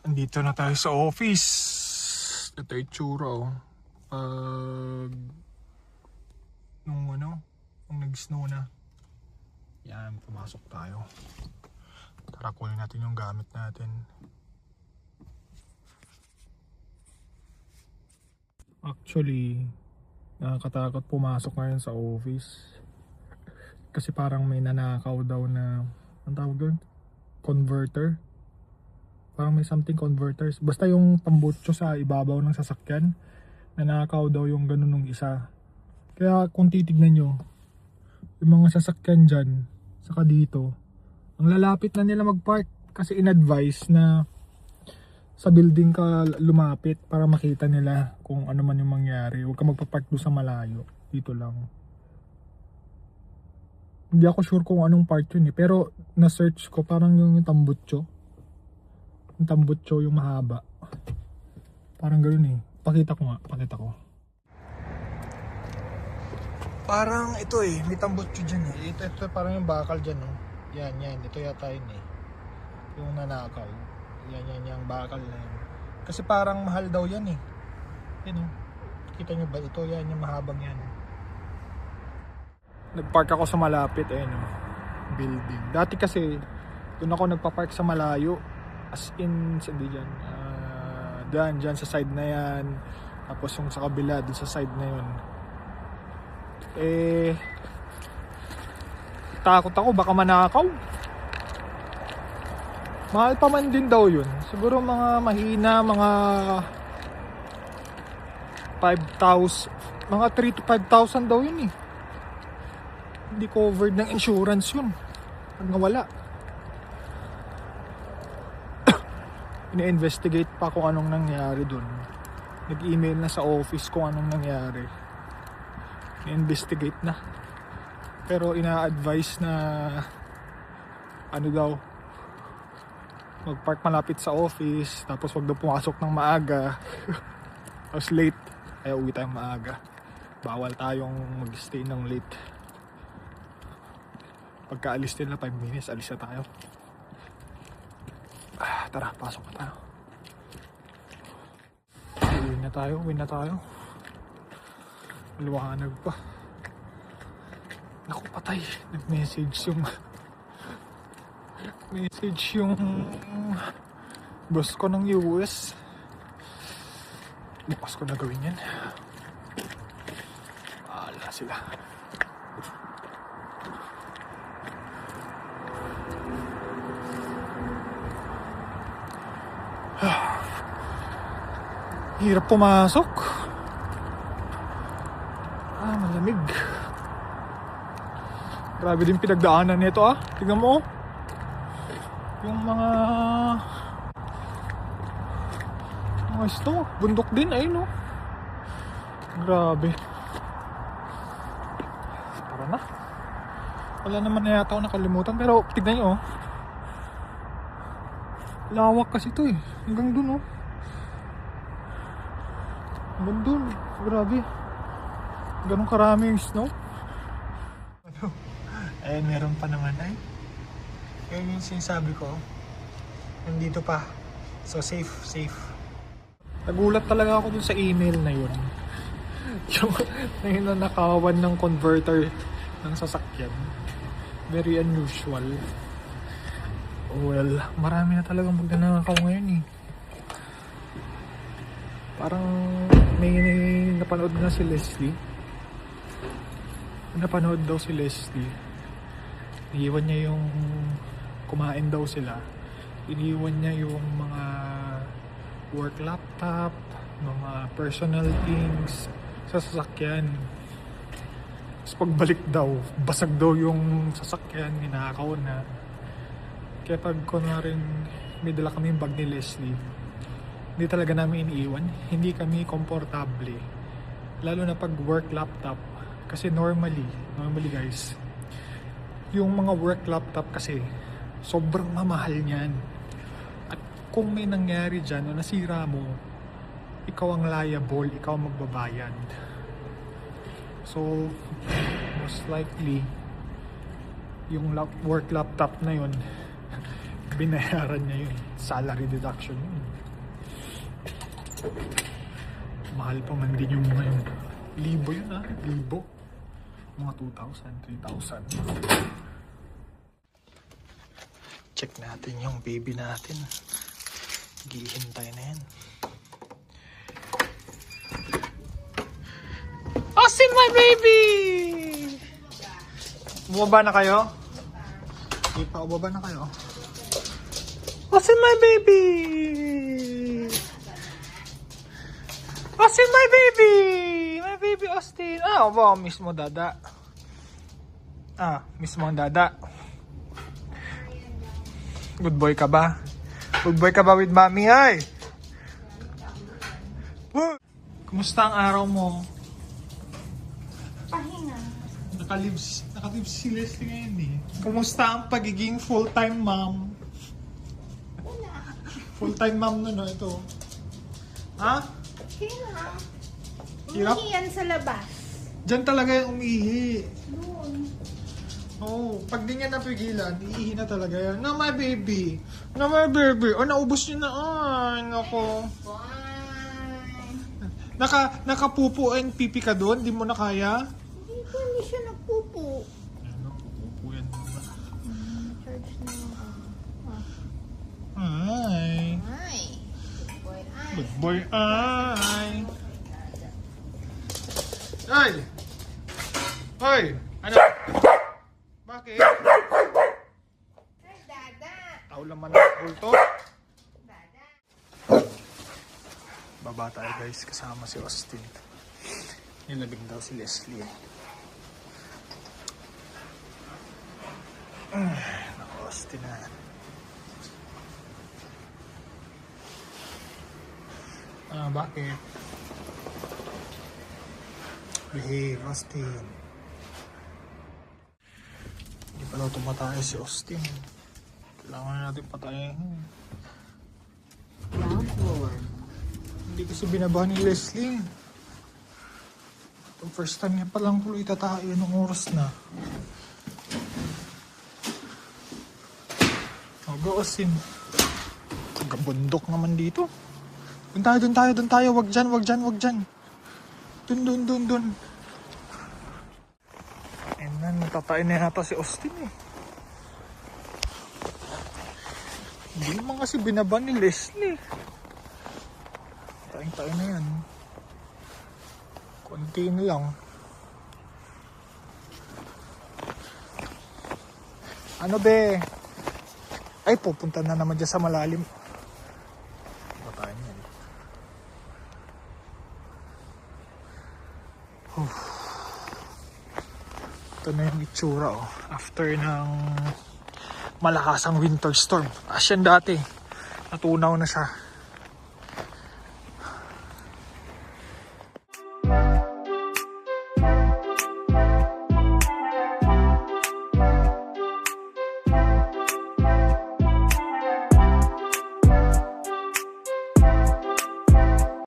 Andito na tayo sa office. Ito yung tsura oh. Nung nag-snow na. Yan, pumasok tayo. Tara, kunin natin yung gamit natin. Actually, nakakatakot pumasok ngayon sa office. Kasi parang may nanakaw daw na, ang tawag doon? Converter. Parang may something converters. Basta yung tambutso sa ibabaw ng sasakyan, nanakaw daw yung ganun nung isa. Kaya kung titignan nyo, yung mga sasakyan dyan, saka dito, ang lalapit na nila mag-park. Kasi in-advise na sa building ka lumapit para makita nila kung ano man yung mangyari. Huwag ka magpa-park doon sa malayo. Dito lang. Hindi ako sure kung anong part yun eh. Pero na-search ko parang yung tambutso. Yung tambutso yung mahaba. Parang ganoon eh. Pakita ko nga. Pakita ko. Parang ito eh. May tambutso dyan eh. Ito parang yung bakal dyan no. Yan. Ito yata yun eh. Yung nanakaw. Yan yung bakal na yun. Kasi parang mahal daw yan eh. Yan oh. Kita nyo ba ito? Yan yung mahabang yan. Nagpark ako sa malapit ayun oh. Building. Dati kasi doon ako nagpa-park sa malayo. As in, sabi dyan. Dyan sa side na yan. Tapos yung sa kabila, dun sa side na yun. Takot ako, baka manakaw. Mahal pa man din daw yun. Siguro mga mahina, mga 5,000. Mga 3 to 5,000 daw yun eh. Hindi covered ng insurance yun. Pag nawala. Ina-investigate pa kung anong nangyari dun. Nag-email na sa office kung anong nangyari. Ina-investigate na. Pero ina-advise na ano daw, mag-park malapit sa office, tapos wag daw pumasok ng maaga. Tapos late, ay uwi tayong maaga. Bawal tayong mag-stay ng late. Pagka-alis nila 5 minutes, alis na tayo. Tara, pasok na tayo. Uwi na tayo. Liwanag pa. Naku, patay. Nag-message yung boss ko ng US. Bukas ko na gawin yan. Bahala sila. Hirap pumasok. Malamig. Grabe din pinagdaanan nito ah. Tingnan mo. Yung mga snow. Bundok din ay no. Grabe. Tara na. Wala naman na yata ako nakalimutan. Pero tignan nyo oh. Lawak kasi ito eh. Hanggang dun oh. Hanggang dun. Grabe. Ganun karami yung snow. Eh meron pa naman ay. Yun yung sinasabi ko. Nandito pa. So safe. Nagulat talaga ako dun sa email na yun. Yung nanakawan ng converter ng sasakyan. Very unusual. Well, marami na talagang magnanakaw ngayon eh. Parang may napanood na si Leslie. Napanood daw si Leslie. Iniwan niya yung kumain daw sila. Iniwan niya yung mga work laptop, mga personal things sa sasakyan. Tapos pagbalik daw, basag daw yung sasakyan, ninakaw na. Kaya pag kunwaring may dala kami yung bag ni Leslie, hindi talaga namin iniiwan. Hindi kami komportable. Lalo na pag work laptop. Kasi normally guys, yung mga work laptop kasi sobrang mamahal niyan. At kung may nangyari dyan o nasira mo, ikaw ang liable, ikaw ang magbabayad. So most likely yung work laptop na yun, binayaran niya yun, salary deduction yun. Mahal pa man din yung mga yun. Libo yun ah, libo. Mga 2,000, 3,000. Check natin yung baby natin. Gihintay na yan. Austin, my baby! Bumaba na kayo? Hindi pa, bumaba na kayo. Austin, my baby! Austin, my baby! My baby Austin! Ah, wow, miss mo dada. Ah, miss mo ang dada. Good boy ka ba? Good boy ka ba with mommy, ay? Kumusta ang araw mo? Pahinga. Nakalib si Leslie ngayon eh. Kumusta ang pagiging full-time mom? Wala. Full-time mom na no, ito. Ha? Hirap. Hirap? Umihi yan sa labas. Diyan talaga yung umihi. Doon. Oo, pag di niya napigilan, iihi na talaga yan. Na my baby. Na my baby. O, naubos niyo na. Ay, nako. Fine. Nakapupo and pipi ka doon? Di mo na kaya? Hindi siya nagpupo. Ano, pupupo yan muna. Charge na yung Ay. Ay. Good boy. Ay. Good boy, ay. Ay! Ay! Ano? Bakit? Ay, dada. Tao laman ng bulto. Dada. Baba tayo guys, kasama si Austin. Nilabing daw si Leslie. Naku, Austin na. Ah, bakit? Behave, Austin. Hindi pala tumatay si Austin. Kailangan natin patayin. Ground floor. Hindi kasi binabahan ni Leslie. Ito, first time niya palang tuloy tatayo ng oras na. Go, Austin. Gabundok naman dito. Doon tayo. Wag dyan. Dun. And then, natatayo na yata si Austin eh. Hindi naman kasi binabahan ni Leslie. Tayo na yan. Konti na lang. Ano be? Ay, pupunta na naman dyan sa malalim. Patayin yan. Ito na yung itsura oh. After ng malakasang winter storm. As yan dati. Natunaw na siya.